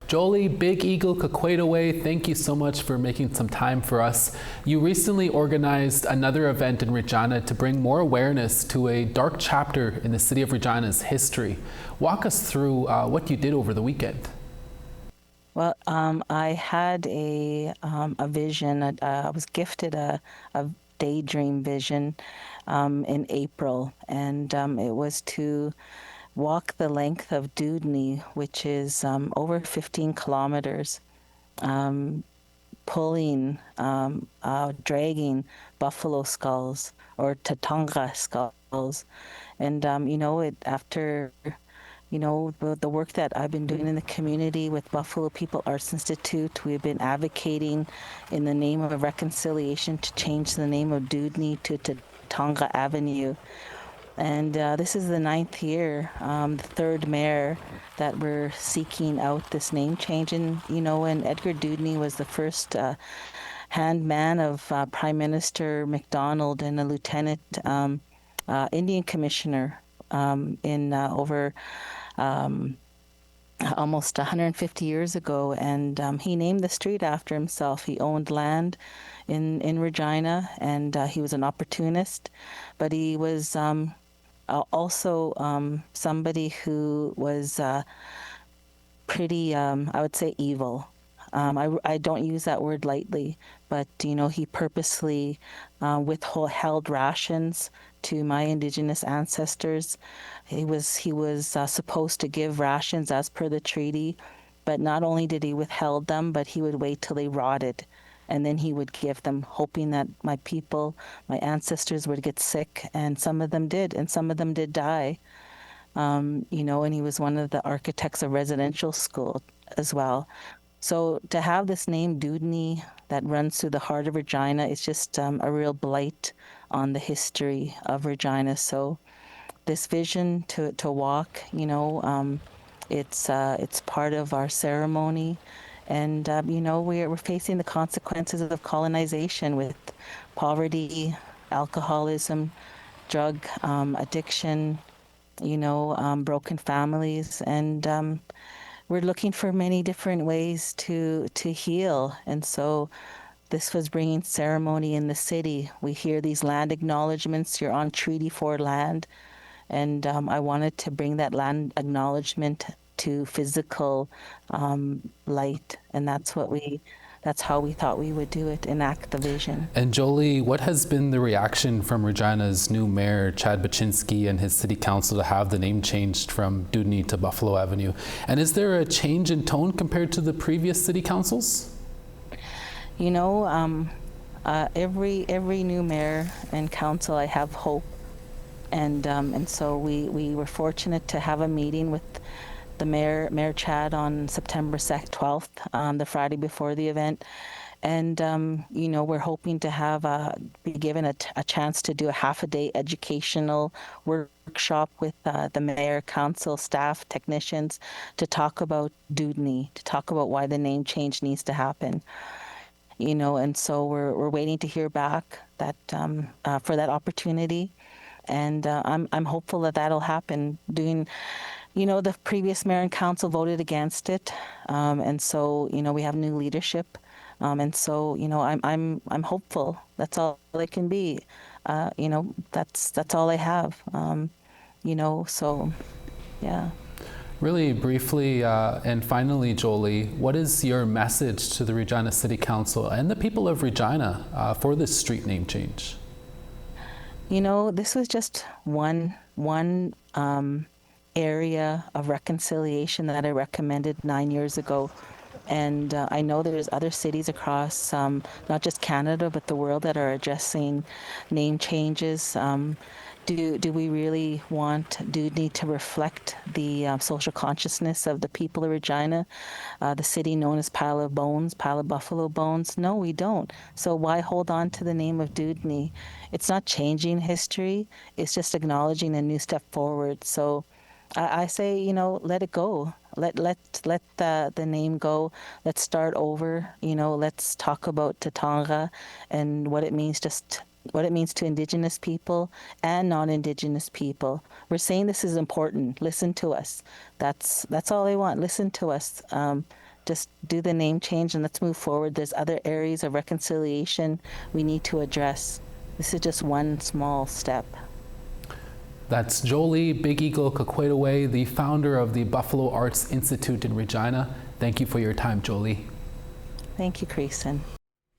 Jolie, BigEagle-Kequahtooway, thank you so much for making some time for us. You recently organized another event in Regina to bring more awareness to a dark chapter in the city of Regina's history. Walk us through what you did over the weekend. Well, I had a vision. I was gifted a daydream vision in April, and it was to walk the length of Dewdney, which is over 15 kilometers, pulling, dragging buffalo skulls or Tatonga skulls. And, after the work that I've been doing in the community with Buffalo People Arts Institute, we've been advocating in the name of reconciliation to change the name of Dewdney to Dewdney Avenue. And this is the 9th year, the 3rd mayor that we're seeking out this name change. And, and Edgar Dewdney was the first hand man of Prime Minister MacDonald and a lieutenant Indian commissioner in over almost 150 years ago, and he named the street after himself. He owned land in Regina, and he was an opportunist, but he was also somebody who was pretty, I would say, evil. I don't use that word lightly, but he purposely withheld rations to my Indigenous ancestors. He was supposed to give rations as per the treaty, but not only did he withhold them, but he would wait till they rotted, and then he would give them, hoping that my people, my ancestors, would get sick, and some of them did, and some of them did die. And he was one of the architects of residential school as well. So to have this name Dewdney that runs through the heart of Regina is just a real blight on the history of Regina. So this vision to walk, it's part of our ceremony. And, we're facing the consequences of colonization with poverty, alcoholism, drug addiction, broken families. And we're looking for many different ways to heal. And so this was bringing ceremony in the city. We hear these land acknowledgements. You're on Treaty 4 land. And I wanted to bring that land acknowledgement to physical light. And that's how we thought we would do it, enact the vision. And Jolie, what has been the reaction from Regina's new mayor, Chad Baczynski, and his city council to have the name changed from Dewdney to Buffalo Avenue? And is there a change in tone compared to the previous city councils? Every new mayor and council, I have hope. And so we were fortunate to have a meeting with the Mayor Chad on September 12th, the Friday before the event. And, we're hoping to be given a chance to do a half-a-day educational workshop with the mayor, council, staff, technicians to talk about Dewdney, to talk about why the name change needs to happen. And so we're waiting to hear back that for that opportunity. And I'm hopeful that that'll happen. The previous mayor and council voted against it, and so we have new leadership, and so I'm hopeful. That's all it can be. That's all I have. So yeah. Really briefly, and finally, Jolie, what is your message to the Regina City Council and the people of Regina for this street name change? This was just one area of reconciliation that I recommended 9 years ago. And I know there's other cities across, not just Canada, but the world that are addressing name changes. Do we really want Dewdney to reflect the social consciousness of the people of Regina, the city known as Pile of Bones, Pile of Buffalo Bones? No, we don't. So why hold on to the name of Dewdney? It's not changing history. It's just acknowledging a new step forward. So I say, let it go. Let the name go. Let's start over. Let's talk about Tatonga and what it means to Indigenous people and non-Indigenous people. We're saying this is important. Listen to us. That's all I want. Listen to us. just do the name change and let's move forward. There's other areas of reconciliation we need to address. This is just one small step. That's Jolie Big Eagle-Kequahtooway, the founder of the Buffalo Arts Institute in Regina. Thank you for your time, Jolie. Thank you, Creason.